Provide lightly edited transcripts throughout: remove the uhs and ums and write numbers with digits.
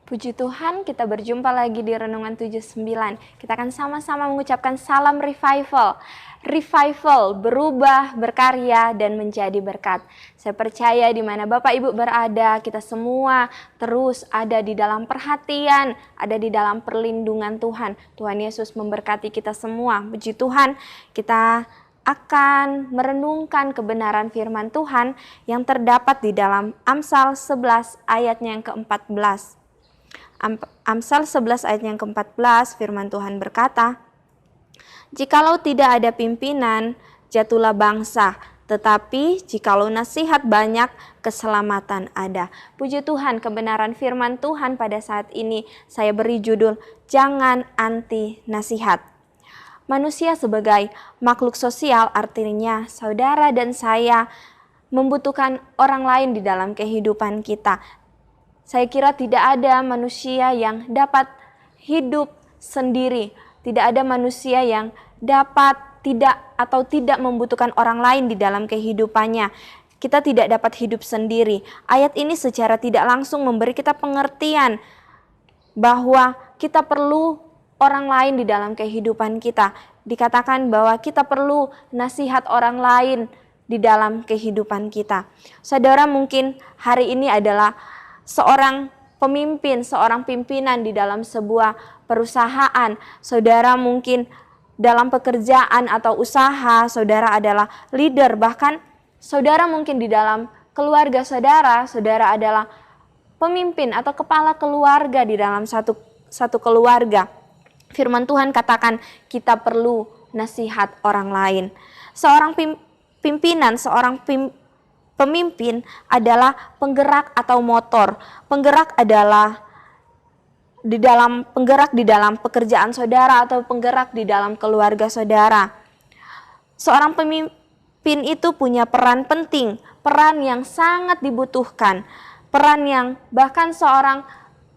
Puji Tuhan, kita berjumpa lagi di Renungan 79. Kita akan sama-sama mengucapkan salam revival. Revival, berubah, berkarya, dan menjadi berkat. Saya percaya di mana Bapak Ibu berada, kita semua terus ada di dalam perhatian, ada di dalam perlindungan Tuhan. Tuhan Yesus memberkati kita semua. Puji Tuhan, kita akan merenungkan kebenaran firman Tuhan yang terdapat di dalam Amsal 11 ayatnya yang ke-14. Amsal 11 ayat yang ke-14 firman Tuhan berkata, "Jikalau tidak ada pimpinan, jatuhlah bangsa, tetapi jikalau nasihat banyak, keselamatan ada." Puji Tuhan, kebenaran firman Tuhan pada saat ini saya beri judul, "Jangan anti nasihat." Manusia sebagai makhluk sosial, artinya saudara dan saya membutuhkan orang lain di dalam kehidupan kita. Saya kira tidak ada manusia yang dapat hidup sendiri. Tidak ada manusia yang dapat tidak membutuhkan orang lain di dalam kehidupannya. Kita tidak dapat hidup sendiri. Ayat ini secara tidak langsung memberi kita pengertian bahwa kita perlu orang lain di dalam kehidupan kita. Dikatakan bahwa kita perlu nasihat orang lain di dalam kehidupan kita. Saudara mungkin hari ini adalah seorang pemimpin, seorang pimpinan di dalam sebuah perusahaan. Saudara mungkin dalam pekerjaan atau usaha, saudara adalah leader. Bahkan saudara mungkin di dalam keluarga saudara, saudara adalah pemimpin atau kepala keluarga di dalam satu keluarga. Firman Tuhan katakan kita perlu nasihat orang lain. Seorang pimpinan, pemimpin adalah penggerak atau motor. Penggerak adalah penggerak di dalam pekerjaan saudara atau penggerak di dalam keluarga saudara. Seorang pemimpin itu punya peran penting, peran yang sangat dibutuhkan, peran yang bahkan seorang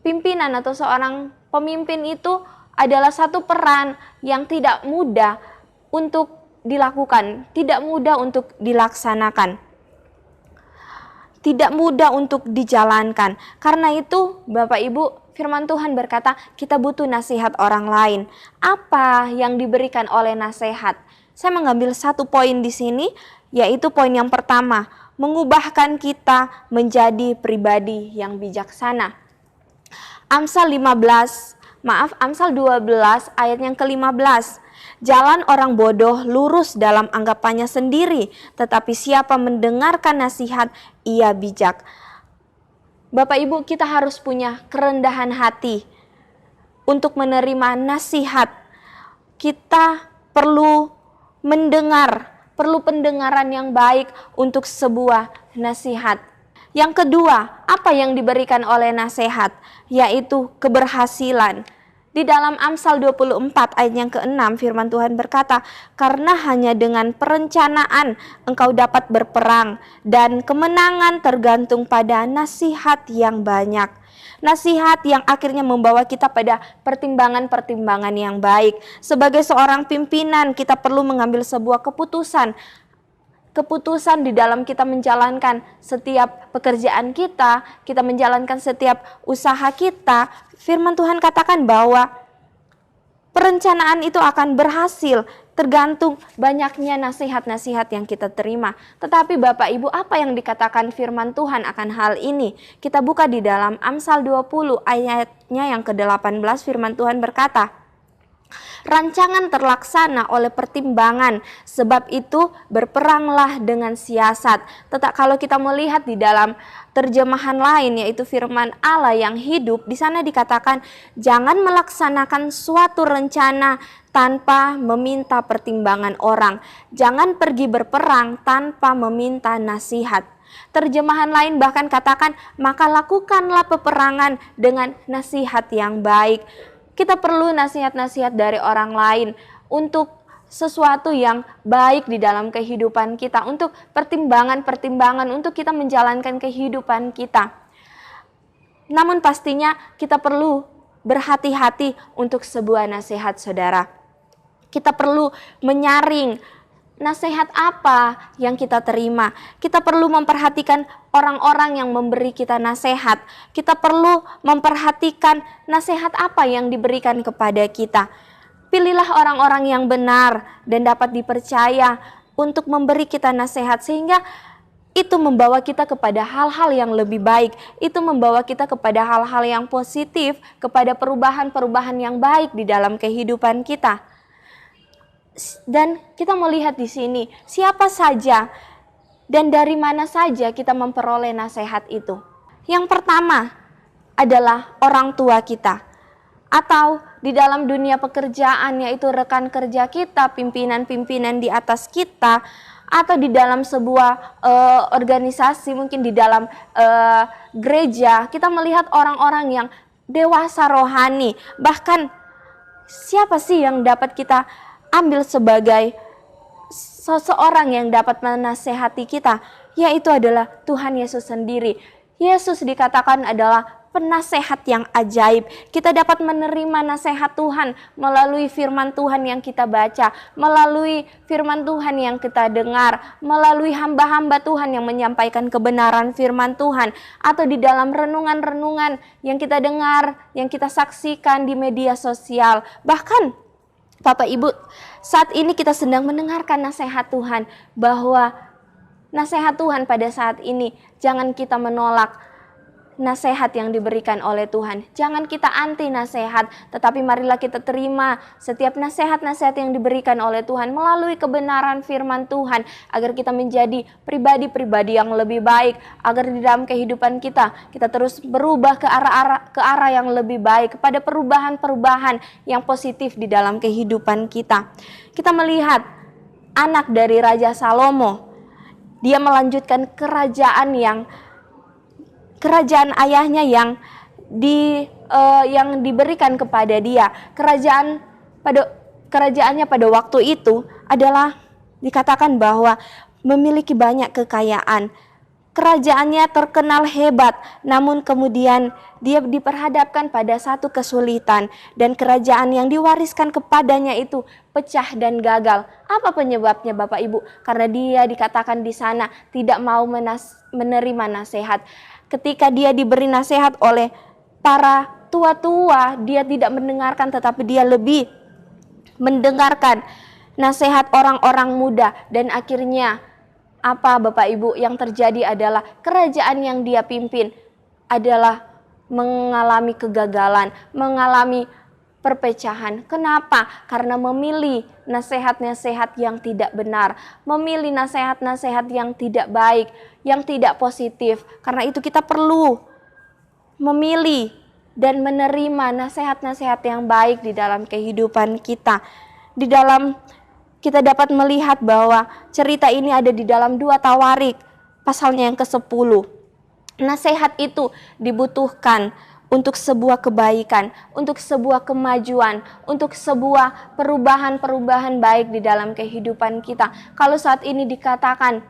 pimpinan atau seorang pemimpin itu adalah satu peran yang tidak mudah untuk dilakukan, tidak mudah untuk dilaksanakan, tidak mudah untuk dijalankan. Karena itu Bapak Ibu, firman Tuhan berkata kita butuh nasihat orang lain. Apa yang diberikan oleh nasihat? Saya mengambil satu poin di sini, yaitu poin yang pertama, mengubahkan kita menjadi pribadi yang bijaksana. Amsal 12 ayat yang ke-15. Jalan orang bodoh lurus dalam anggapannya sendiri, tetapi siapa mendengarkan nasihat, ia bijak. Bapak Ibu, kita harus punya kerendahan hati untuk menerima nasihat. Kita perlu perlu pendengaran yang baik untuk sebuah nasihat. Yang kedua, apa yang diberikan oleh nasihat? Yaitu keberhasilan. Di dalam Amsal 24 ayat yang ke-6 firman Tuhan berkata, "Karena hanya dengan perencanaan engkau dapat berperang, dan kemenangan tergantung pada nasihat yang banyak." Nasihat yang akhirnya membawa kita pada pertimbangan-pertimbangan yang baik. Sebagai seorang pimpinan, kita perlu mengambil sebuah keputusan di dalam kita menjalankan setiap pekerjaan kita menjalankan setiap usaha kita. Firman Tuhan katakan bahwa perencanaan itu akan berhasil tergantung banyaknya nasihat-nasihat yang kita terima. Tetapi Bapak Ibu, apa yang dikatakan firman Tuhan akan hal ini? Kita buka di dalam Amsal 20 ayatnya yang ke-18, firman Tuhan berkata, "Rancangan terlaksana oleh pertimbangan, sebab itu berperanglah dengan siasat." Tetapi kalau kita melihat di dalam terjemahan lain, yaitu firman Allah yang hidup, di sana dikatakan jangan melaksanakan suatu rencana tanpa meminta pertimbangan orang. Jangan pergi berperang tanpa meminta nasihat. Terjemahan lain bahkan katakan, maka lakukanlah peperangan dengan nasihat yang baik. Kita perlu nasihat-nasihat dari orang lain untuk sesuatu yang baik di dalam kehidupan kita, untuk pertimbangan-pertimbangan untuk kita menjalankan kehidupan kita. Namun pastinya kita perlu berhati-hati untuk sebuah nasihat, saudara. Kita perlu menyaring nasihat apa yang kita terima. Kita perlu memperhatikan orang-orang yang memberi kita nasihat. Kita perlu memperhatikan nasihat apa yang diberikan kepada kita. Pilihlah orang-orang yang benar dan dapat dipercaya untuk memberi kita nasihat, sehingga itu membawa kita kepada hal-hal yang lebih baik. Itu membawa kita kepada hal-hal yang positif, kepada perubahan-perubahan yang baik di dalam kehidupan kita. Dan kita melihat di sini siapa saja dan dari mana saja kita memperoleh nasihat itu. Yang pertama adalah orang tua kita, atau di dalam dunia pekerjaan, yaitu rekan kerja kita, pimpinan-pimpinan di atas kita, atau di dalam sebuah organisasi, mungkin di dalam gereja. Kita melihat orang-orang yang dewasa rohani. Bahkan siapa sih yang dapat kita ambil sebagai seseorang yang dapat menasehati kita? Yaitu adalah Tuhan Yesus sendiri. Yesus dikatakan adalah penasehat yang ajaib. Kita dapat menerima nasihat Tuhan melalui firman Tuhan yang kita baca, melalui firman Tuhan yang kita dengar, melalui hamba-hamba Tuhan yang menyampaikan kebenaran firman Tuhan, atau di dalam renungan-renungan yang kita dengar, yang kita saksikan di media sosial. Bahkan Bapak Ibu, saat ini kita sedang mendengarkan nasihat Tuhan, bahwa nasihat Tuhan pada saat ini jangan kita menolak nasihat yang diberikan oleh Tuhan. Jangan kita anti nasihat, tetapi marilah kita terima setiap nasihat-nasihat yang diberikan oleh Tuhan melalui kebenaran firman Tuhan, agar kita menjadi pribadi-pribadi yang lebih baik, agar di dalam kehidupan kita terus berubah ke arah yang lebih baik, kepada perubahan-perubahan yang positif di dalam kehidupan kita. Kita melihat anak dari Raja Salomo, dia melanjutkan kerajaan ayahnya yang diberikan kepada dia. Kerajaannya pada waktu itu adalah dikatakan bahwa memiliki banyak kekayaan. Kerajaannya terkenal hebat, namun kemudian dia diperhadapkan pada satu kesulitan, dan kerajaan yang diwariskan kepadanya itu pecah dan gagal. Apa penyebabnya Bapak Ibu? Karena dia dikatakan di sana tidak mau menerima nasihat. Ketika dia diberi nasihat oleh para tua-tua, dia tidak mendengarkan, tetapi dia lebih mendengarkan nasihat orang-orang muda. Dan akhirnya apa Bapak Ibu yang terjadi adalah kerajaan yang dia pimpin adalah mengalami kegagalan, mengalami perpecahan. Kenapa? Karena memilih nasihat-nasihat yang tidak benar, memilih nasihat-nasihat yang tidak baik, yang tidak positif. Karena itu kita perlu memilih dan menerima nasihat-nasihat yang baik di dalam kehidupan kita. Di dalam kita dapat melihat bahwa cerita ini ada di dalam 2 Tawarik pasalnya yang ke-10. Nasihat itu dibutuhkan untuk sebuah kebaikan, untuk sebuah kemajuan, untuk sebuah perubahan-perubahan baik di dalam kehidupan kita. Kalau saat ini dikatakan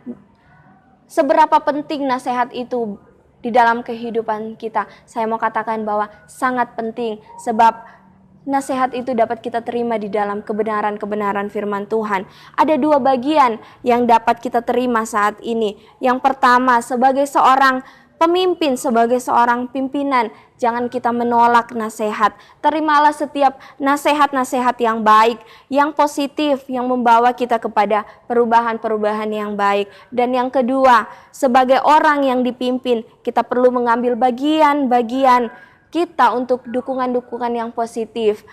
seberapa penting nasihat itu di dalam kehidupan kita, saya mau katakan bahwa sangat penting, sebab nasihat itu dapat kita terima di dalam kebenaran-kebenaran firman Tuhan. Ada 2 bagian yang dapat kita terima saat ini. Yang pertama, sebagai seorang pemimpin, sebagai seorang pimpinan, jangan kita menolak nasihat. Terimalah setiap nasihat-nasihat yang baik, yang positif, yang membawa kita kepada perubahan-perubahan yang baik. Dan yang kedua, sebagai orang yang dipimpin, kita perlu mengambil bagian-bagian kita untuk dukungan-dukungan yang positif.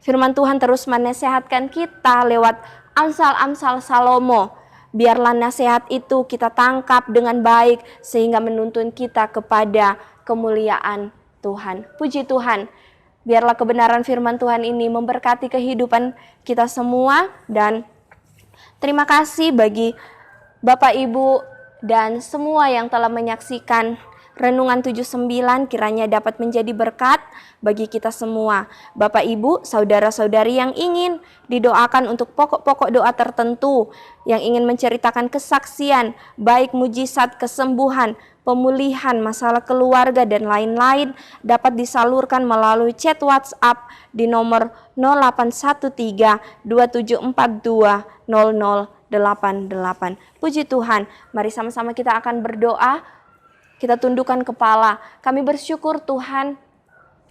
Firman Tuhan terus menasehatkan kita lewat Amsal-Amsal Salomo. Biarlah nasihat itu kita tangkap dengan baik, sehingga menuntun kita kepada kemuliaan Tuhan. Puji Tuhan, biarlah kebenaran firman Tuhan ini memberkati kehidupan kita semua. Dan terima kasih bagi Bapak Ibu dan semua yang telah menyaksikan Renungan 79, kiranya dapat menjadi berkat bagi kita semua. Bapak Ibu, saudara-saudari yang ingin didoakan untuk pokok-pokok doa tertentu, yang ingin menceritakan kesaksian, baik mujizat, kesembuhan, pemulihan, masalah keluarga, dan lain-lain, dapat disalurkan melalui chat WhatsApp di nomor 0813 2742 00 88. Puji Tuhan, mari sama-sama kita akan berdoa. Kita tundukkan kepala. Kami bersyukur Tuhan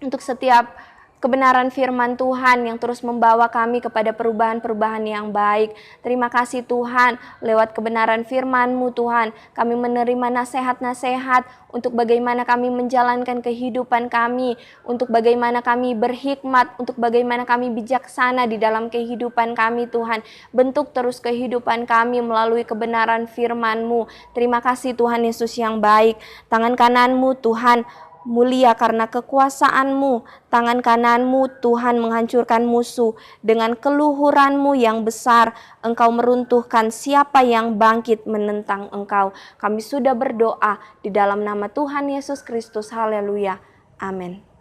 untuk setiap kebenaran firman Tuhan yang terus membawa kami kepada perubahan-perubahan yang baik. Terima kasih Tuhan, lewat kebenaran firman-Mu Tuhan, kami menerima nasihat-nasihat untuk bagaimana kami menjalankan kehidupan kami, untuk bagaimana kami berhikmat, untuk bagaimana kami bijaksana di dalam kehidupan kami Tuhan. Bentuk terus kehidupan kami melalui kebenaran firman-Mu. Terima kasih Tuhan Yesus yang baik. Tangan kanan-Mu Tuhan mulia karena kekuasaan-Mu. Tangan kanan-Mu Tuhan menghancurkan musuh. Dengan keluhuran-Mu yang besar, Engkau meruntuhkan siapa yang bangkit menentang Engkau. Kami sudah berdoa di dalam nama Tuhan Yesus Kristus. Haleluya. Amin.